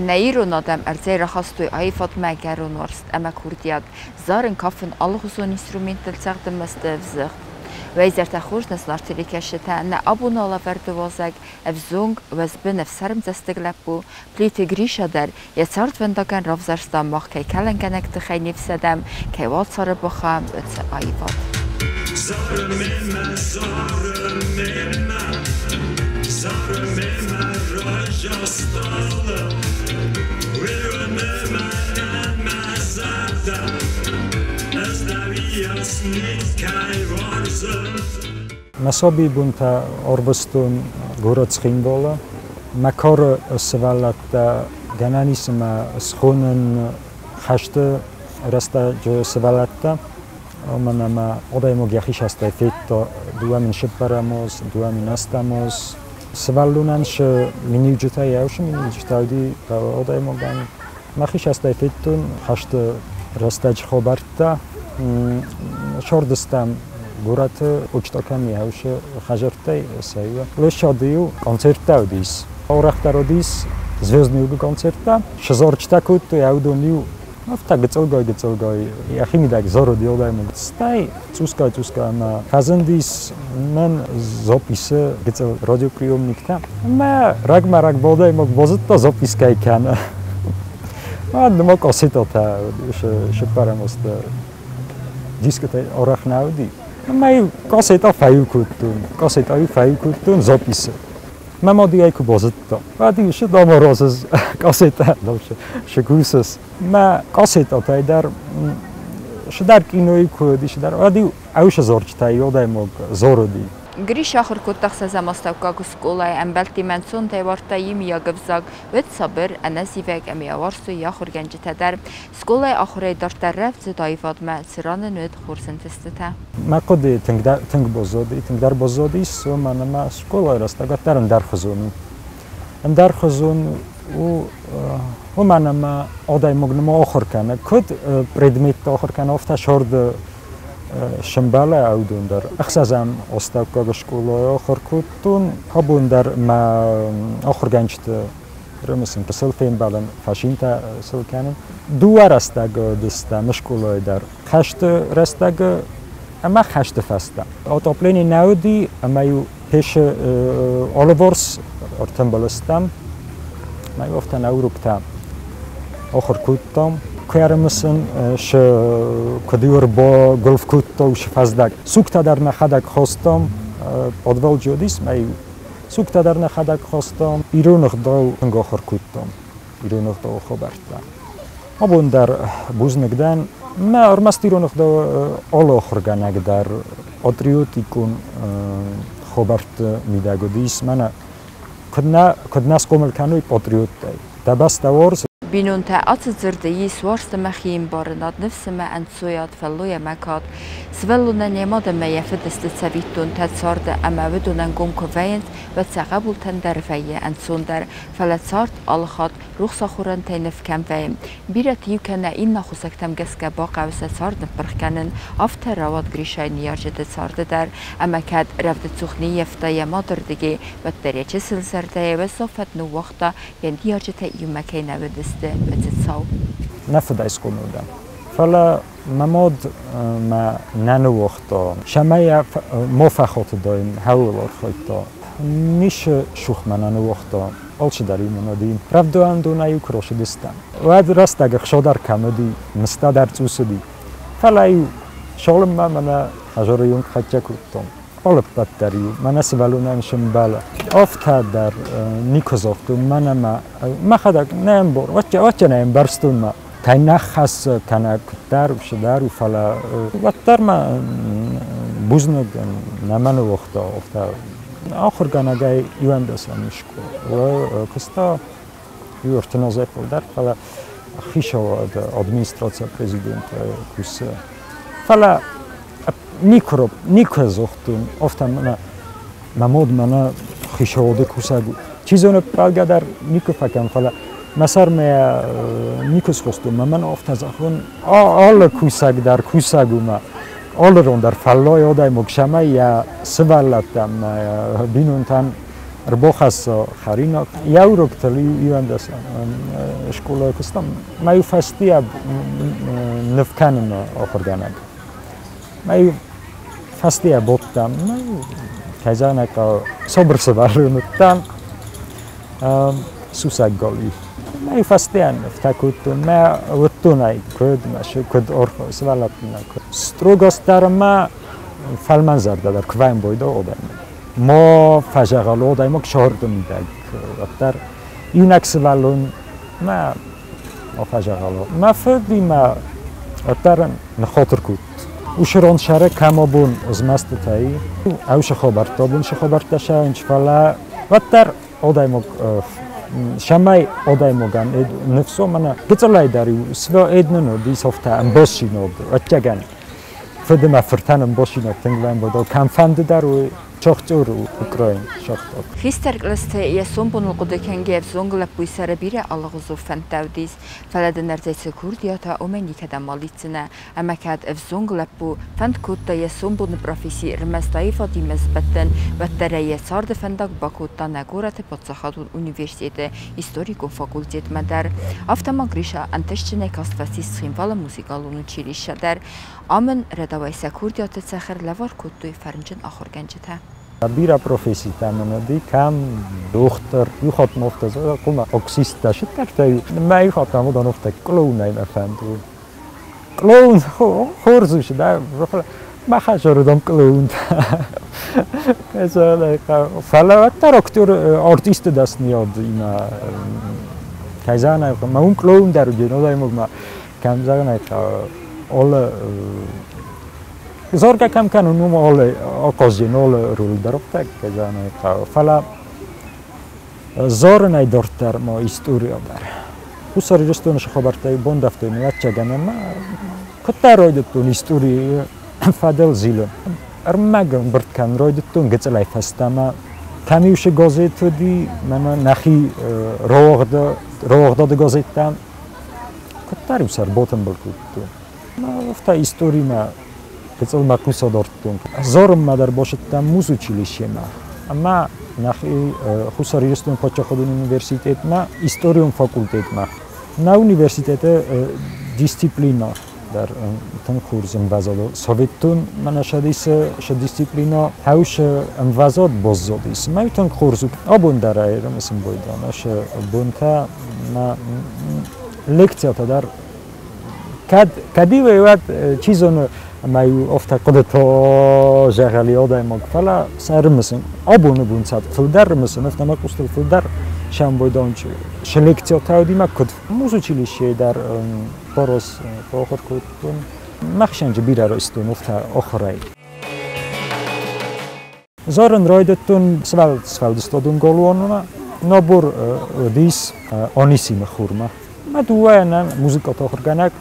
Neiro nadem erzähler hast du einfach Megeron warst kurdiat zaren kaffen alle so instrumenten zerte mesте vzig. Вейзер тахушнес нартили кешета на абунала вертовозек евзунг везбин евсерм застеглепу пліти гріша дер я царт вендаген равзерстам мах кей келенгенек тхей нівседем кей валцаре бахам ötse айват. Masobi bunta orbostun gurotschin bola. Makor sevalat gananisma schonen hashte rasta jo sevalatta. Omanama odaimo giachishasta effetto duamin sheparamos, duamin astamos. Sevalunan she minujuta yaush minujutaudi odaimo gan machishasta effettun hashte rasta khobarta. Shordestam gurat uçtokam yavşe xajertay sayva. Leshadiu koncertaudis. Oraqtarodis zvezdniu koncerta. Shazorchtakut yaudoniu. Afta gcelgoy. Yaximidak zorodi odaimo. Stai tsuska na kazendis men zopise gcel radiopriomnikta. Ma ragmarak bodaimo bozitto zopiskay kana. Ma kositota sheparamos Discute orach naudi. Mai coseta fai kutun zopis. Mamodi ai kubozetta. Vadi še domorozes coseta dolce. Shegusas. Ma coseta taidar shedar kinoi kudi shedar. Vadi aush zorchtai odaimog zorodi. Гриш ахыр куттахса замаставка кускулай амбалти менсон тайвартайим ягвзаг вет сабыр анасивек амиаварсу яхыр генжитадар скулай ахырай дартаррав зидайфад ма сиранын вет хурсентестета Макоди тингдар бозоди со манама скулай растагатарн дархузун у манама одаймогнама ахыр кана куд предмет ахыр кана офта шорд Шамбала аудундар. Ахсазам оставка школа ахыркутун хабундар ма ахырганчты ремесин пселфен балан фашинта сылканын дуарастаг дыста школайдар. Хашты растаг ама хашты фаста. Отопление науди амаю пеш оливорс ортамбаластам маю офтан аурукта ахыркутам Кэрмсэн ш кодиор бо голфкутто шфаздаг сукта дар нахадак хостом подвал жодис май сукта дар нахадак хостом иронох до гохоркуттом иронох до хобарта абундар бузнэгдан ма армаст иронох до олохорганаг дар патриотикун хобарт мидагодис мана коднас комелканой патриоттай дабаставорс بینون تا اتزرده سوارست مخیم بارناد نفس ما انسویات فلوی مکات سولون نیماد ما یفدست سویتون تزارد اما بدون گم کوفینت و تقبل تندرفیه انسون در فلتزارد آلخات روخ سخورن تینف کم فیم بیرت یوکنه این نخوزکتم گسکه باقه و سارد نفرخکنن افته رواد گریشای نیارجد سارد در اما کد رفت سخنی یفته مادر دیگه و دریچه سلسرده و صافت نو وقتا ین نیارجد یومکی نودست نفد اسکونودم. فلا مماد ما ننوختا. شمایا موفقات دایم حول آخیتا. نیش شوخ من ننوختا. آلش داری منادیم. رفت اندو نیو کروش دستم. واد راست اگه خشادر کمدی مستادر توسدی. فلا ایو شالم من هجاریون خچه کردم. آلب بدتریو. من سوالونم شنباله. افتاد در نیکوزافتون ما خداک نیم بار وچه نیم برستون ما تای خاص کنار کتر وشدار و فلا وقتر ما بزنگ نمانو وقتا آخر گناگای یوان دستانش کو و کستا یورتنازه پودر فلا خیشوا ادمنستراسیا پرزیدنت کس فلا نیکوزافتون افتاد مامود منا خیشاوده کوسگو چیزونه پالگا در نیکو فکم فلا مسار می نیکوس خواستم من آفت خون آل کوسگ در کوسگو ما آل رون در فلای آدای مکشمه یا سوالتم بینون تن რბოხას ხარინო იაუროქთლი ივანდას შკოლა კოსტამ მაი ფასტია ნფკანო ოხორგანად მაი ფასტია ბოტტამ კაზანაკა სობრსაბარუნტამ სუსაგოლი მაი ფასტიან ფტაკუტუ მე ვტუნაი კოდმაშე კოდ ორხო სვალატნა სტროგოსტარმა ფალმანზარდა და ქვაიმბოიდო ოდან мо фажагалу дай мок шордун даг аттар инаксвалун ма фажагалу ма фди ма аттар нхотркут ушрон шара камобун змасттай ауша хобартобун шхобарташа инчфала аттар одай мок шамай одай моган нфсо мана гцлайдари сво эдноно дисофта амбошинод аттаган фдма фртанам бошинод тенглан бодо камфанддаруи ჩოხჭურუ უკრაინ შოხტო ხისტერკლესთე იესომბუნულ ყუდეკენგებს ზონგლაპუი სარებირე ალაღუზუ ფანტავდის ფალადენერცე ქურდიათა ომენიკადა მალიცნა ამაკად ზონგლაპუ ფანტკუტა იესომბუნ პროფესი რმასტაიფოდი მესბეთენ ვატერეიე სარდე ფანდაკ ბაკუტა ნაგურათე პოცახადუ უნივერსიტეტე ისტორიკო ფაკულტეტ მადარ ავტომაგრიშა ანტეშჩენე კასტვასის ხიმვალა მუსიკალუნუ ჩირიშადარ ამენ რედავაისა ქურდიათა ცახერ ლავარკუტუ ფარნჯენ ახორგანჯეთა Bira profesita menadi kam dochter juhat mofta zo kuma oxista shitakta mai hat am dan ofta clown nei afendu clown horzu shda ma khajor dan clown eza like fala aktor artist das niod ina kazana ma un clown dar geno dai ma kam zagna all Zorga kam kanu numo ole okozin ole rul daroptek kazana fala zornai dortar mo istoria bar usari restone shkhobartay bondaftay yachagana ma kotaroydutun istoria fadel zilo armagam bertkan roydutun getslay fastama kamiush gazetodi mana nahi roogda de gazetta kotarusar botenbalkut ma ofta istoria Кецел макусо дортун. Зорм мадар бошет там музучилищема. Ама нахи хусариестун почаходун университетма, историум факультетма. На университете дисциплина дар тан курсум вазадо. Советтун манашадис ша дисциплина хауш вазад боззодис. Ма тан курсу абун дарайр мисм бойдан. Ша бунта на лекцията дар кадиве чизон mai ofta kodeto jagali oda mog fala sarmsen abone buncat fuldarmsen ofta makustul fuldar shamboydonch selektsiyo tawdi makod muzучилище dar poros pokhorkutun machshanj birarostun ofta okhray zoren roydetun svaldstodun golonma nobur dis onisime khurma maduana muzikot okhorganak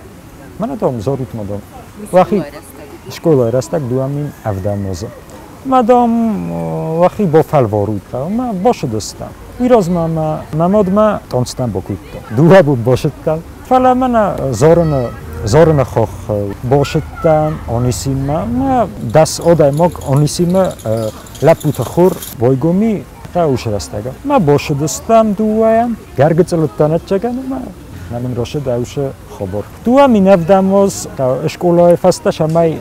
manadom zorut modom وقتی شکل راست دوامین افداموزه. مادام وقتی با فالوارود ما باشه دستم. ایراز ما تونستم بکویت. دوها بود باشدم. فعلا من زارن خواه باشدم. آنیسیم ما دست آدای ماک آنیسیم لپوت خور بایگومی تاوش راستگا. ما باشه دستم دوام. گرگت لطانت چگن ما نمیم راشه داوش خبر. تو همین افداموز اشکولای فسته شمای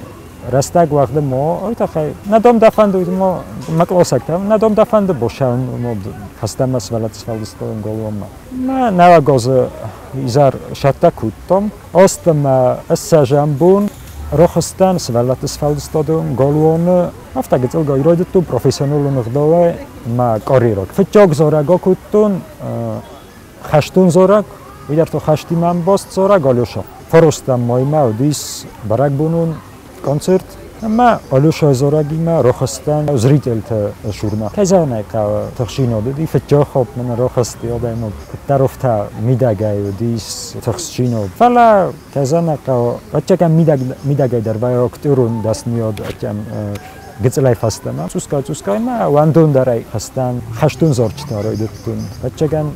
راستگ وقت ما آیت خیلی ندام دفند ما مکلاسکتم ندام دفند باشم ما فسته مسئولت سفالستان گلوم ما نواگاز ایزار شتا کودم استم السجنبون راخستان سفالت سفالستان گلوم افتاد گل گایراد تو پروفسیونال نخداوی ما کاریرک فتیاگ زارگا کودتون خشتون زارگ ویدر تو خشتی من باست زارا گالوشا فرستم مای مودیس برگ بونون کنسرت اما گالوشا زارگی ما راخستن زریتل تا شورما کجانه که تخشینو دادی فتجا خوب من راخستی آدم طرفتا میدگای دیس تخشینو فلا کجانه که بچه کم میدگای در بای اکترون دست میاد کم گزلای فستم چوسکای ما واندون درای هستن خشتون زارچتا روی دتون بچه کم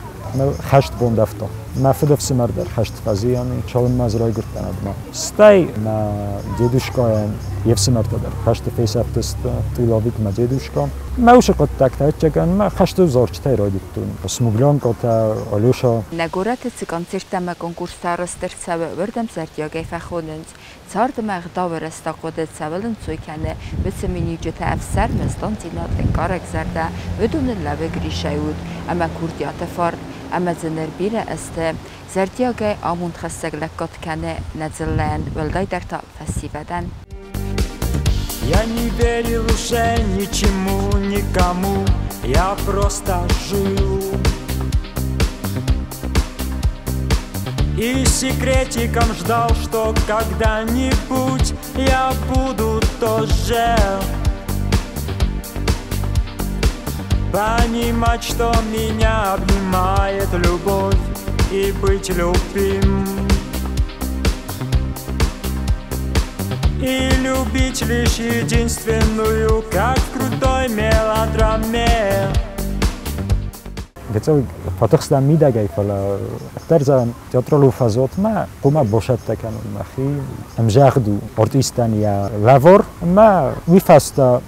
خشت بوندفتا ما فدف سمردر خشت فزیانی چون مزرای گرتند ما ستی ما دیدوشکایم یه سمردر خشت فیسافت است تیلاویک ما دیدوشکام ما وش قد تکت چکن ما خشت زارچته را دیدتون سموگلان کتا آلوشا نگورت سکنسیرت ما کنکورس تارستر سبب وردم زرتیاگی فخونند زارد ما غداور استقودت سبلن سوی کنه بسمینی جت افسر مستان تینات انکارک زرده بدون لبه گریشایود اما کوردیات فرد اما زنر بیره است زرتیاگی آمون خستگ لکات کنه نزلن ولدای در تا فسیودن Я не верил уже ничему, никому, я просто жил. И секретиком ждал, что когда-нибудь я буду тоже понимать, что меня обнимает любовь и быть любим. И любить лишь единственную, как в крутой мелодраме. Гецой фотохстан мидагай фала терзан театралу фазот ма кума бошат такану махи амжахду артистания лавор ма вифаста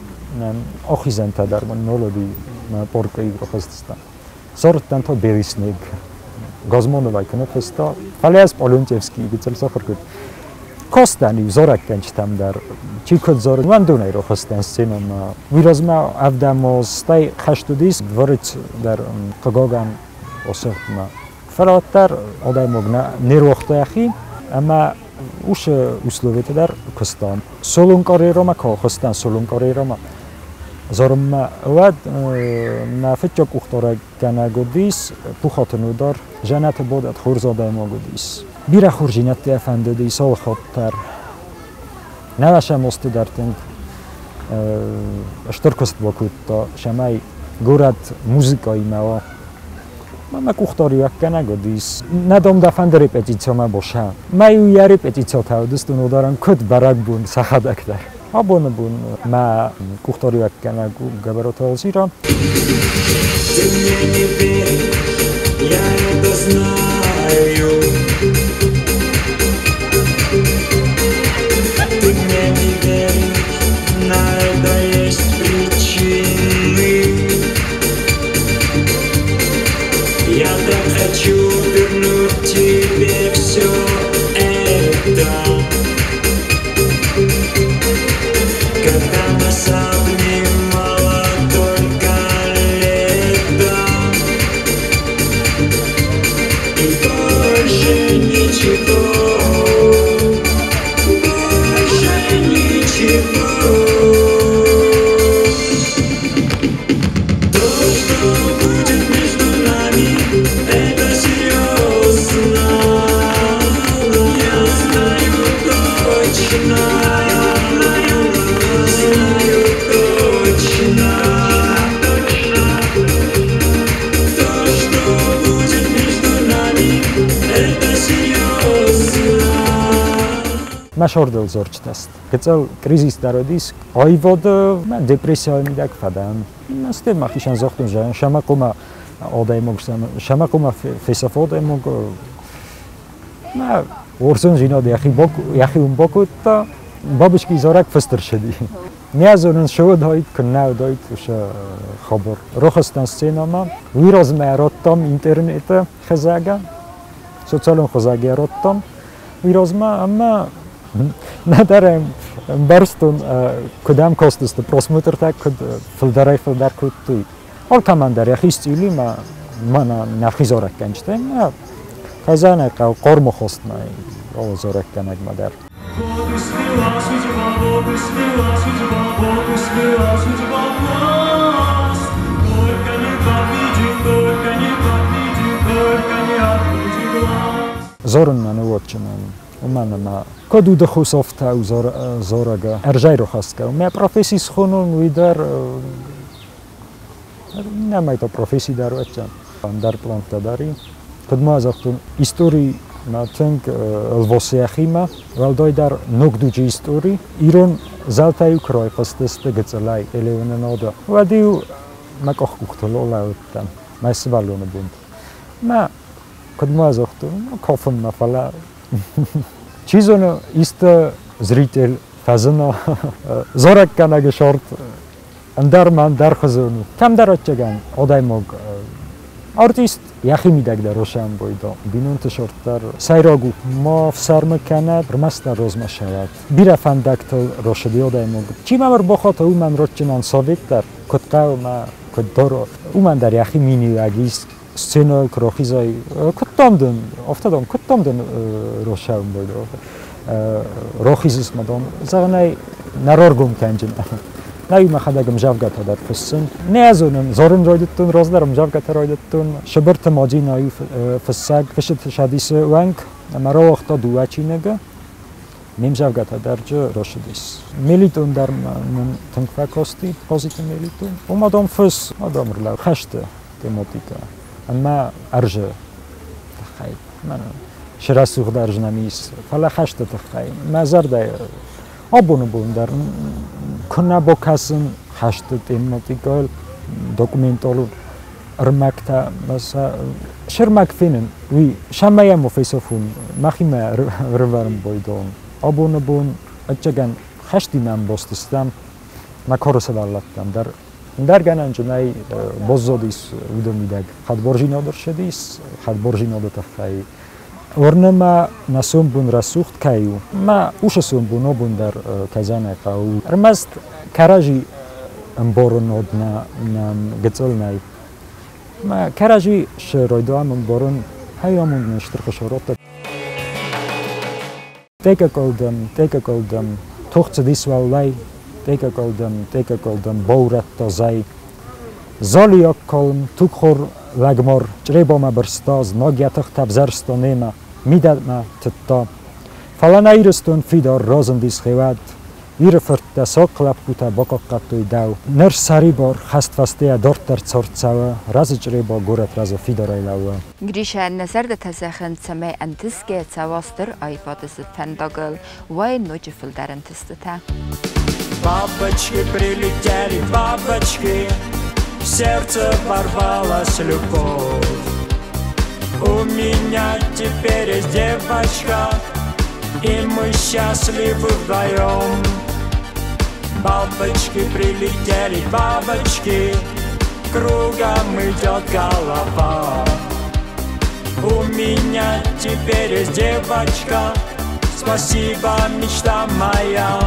охизанта дар монологи ма порка игрохаста сортан то бериснег газмоновай конфеста фалиас полунтевский гецел сахаркут Костани зораккенчтам дар чикот зор вандунай ро хостан синема вирозма авдамоз стай хаштудис дворец дар қагоган осохма фараттар одаймогна нервохтахи ама уш условията дар костан солункори рома ко хостан солункори рома зорма вад на фичок ухтора канагодис пухотнудар жанат бодат хурзодаймогодис Бира хуржинат ефендеди сол хоттар наваша мости дартинг штуркост бокутто шамай горад музыка имало мама кухтори акканагодис надом дафанде репетицио ма боша маю я репетицио тавдустун ударам куд барак бун сахадактар абон бун ма кухтори акканагу габаротолзира Ты мне не верь, я это знаю. Ты мне не верь, на это есть причины. Я так хочу вернуть тебе все это. Когда нас обнимало только лето. И больше ничего. То, что будет между нами, это серьезно. Я знаю точно, знаю точно. То, что будет между нами, это серьезно. მაშორდელ ზორჩტას. გეწევ კრიზის დაროდის აივოდ დეპრესია მიდაგფადან. მასტე მახიშან ზოხტუნ ჟან შამაკომა ოდაიმოგსან შამაკომა ფესაფოდაიმოგ მა ორზონ ჟინოდი ახი უმბოკუტა ბაბიშკი ზორაკ ფესტერშედი. მიაზონან შოვდოით კნავდოით უშა ხაბორ როხასთან სცენამა ვიროზმე როტომ ინტერნეტ ხეზაგა სოციალურ ხეზაგა როტომ ვიროზმა ამა Надарем барстун кудам костуст просмотр так филдар кутуй. Ол командар яхи стили мана нахизорак канчте. Хазана ка кормо хостнай ол зорак канаг мадар. Зорун на новочнан. У мене на коду дохусовта у зорага ержайро хаска. У меня профессии схонун видар немай то профессии дарвача. Дар планта дари. Код ма захтун истории на тенг лвосяхима. Валдой дар ногдуджи истории. Ирон залтаю крой хостесте гецелай элевененода. Вадиу макох кухтолола уттан. Май свалоне бунд. Ма Кодма зохту, кофем нафала. Чизон ist зритель фазно зорак канаге шорт андар ман дар хозуну кам дарочаган одаймог артист яхи мидагда рошан бойдо бинунт шорттар сайрогу мо сарма канат маста розма шавад бира фандактл рошади одаймог чимамар бохото уман рочинан советтар котқаума котдоро уман дар яхи миниагис сцена крохизай коттомден офтадом коттомден рошан бойдо рохизис мадам загнай нароргум канжин най махадагам жавгата дар фссин неазунен зорун ройдтун роздарам жавгата ройдтун шабарт маджина фссаг фшит шадис ванг маро вақта дуачинага нем жавгата дарҷо рошидис милитун дар мен тункфакости позитив милитун умадам фс мадам ла хашта тематика ама аржа хай ман شراسوخ در جنمیس فلا خشت تخای مزرده آبونو بوندر کنه با کسان خشت تیماتیکال دکومنتالو ارمکتا مثلا شرمک فینن وی شمایم مفیسافون مخیمه روارم بایدون آبونو بون اچگان خشتی من باستستم مکارس ولاتم در گنان جنای بازدیس ودمیدگ خد برجینا درشدیس خد برجینا دتخای ورنما نسوم بون رسوخت کایو ما اوشسوم بونو بون در کزانه قاو رمست کراجی امبورن ودنا نام گتول نای ما کراجی شرویدو ام امبورن هایامون نشتر خشورات تیکا کلدم توخت دیس والای تیکا کلدم بورت تازای زالیاک کلم توخور لگمار جریبا ما برستاز ناگیتخ تبزرستو نیما میدادم تتا فلان ایرستون فیدار رازم دیس خیواد ایرفرد دساق لب بوده باقا قطوی داو نر سری بار خست فسته دارت در چارت سوا راز جریبا گورت راز فیدار ایلاوه گریشه نظر ده تزخن سمه انتسکه تواستر айфадысы фендагл вай ночи филдар انتستتا Бабочки прилетели, бабочки, в сердце ворвалась любовь. У меня теперь есть девочка, и мы счастливы вдвоем. Бабочки прилетели, бабочки, кругом идет голова. У меня теперь есть девочка, спасибо, мечта моя.